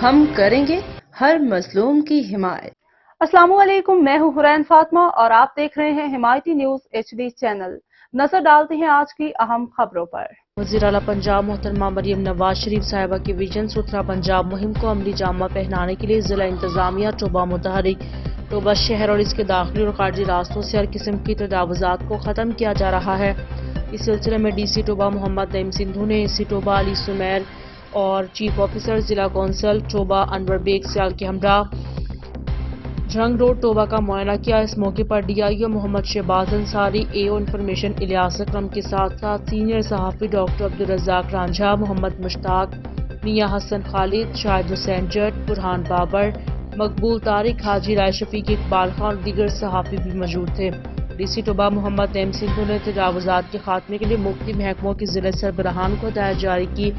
ہم کریں گے ہر مظلوم کی حمایت۔ السلام علیکم، میں ہوں حرین فاطمہ اور آپ دیکھ رہے ہیں حمایتی نیوز HD چینل۔ نظر ڈالتے ہیں آج کی اہم خبروں پر۔ وزیر اعلیٰ پنجاب محترمہ مریم نواز شریف صاحبہ کی ویژن ستھرا پنجاب مہم کو عملی جامہ پہنانے کے لیے ضلع انتظامیہ ٹوبہ متحرک ٹوبہ شہر اور اس کے داخلی اور خارجی راستوں سے ہر قسم کی تجاوزات کو ختم کیا جا رہا ہے۔ اس سلسلے میں ڈی سی ٹوبہ محمد نعیم سندھو نے AC ٹوبہ علی سمیر اور چیف آفیسر ضلع کونسل ٹوبہ انور بیگ سیال کے ہمراہ جھنگ روڈ ٹوبہ کا معائنہ کیا۔ اس موقع پر DIO محمد شہباز انصاری، AO انفارمیشن الیاس اکرم کے ساتھ ساتھ سینئر صحافی ڈاکٹر عبدالرزاق رانجھا، محمد مشتاق، میاں حسن خالد، شاہد حسین جٹ، برہان بابر، مقبول طارق، حاجی رائے شفیق، اقبال خان اور دیگر صحافی بھی موجود تھے۔ DC ٹوبہ محمد نعیم سندھو نے تجاوزات کے خاتمے کے لیے مختلف محکموں کے ضلع سربراہان کو ہدایت جاری کی۔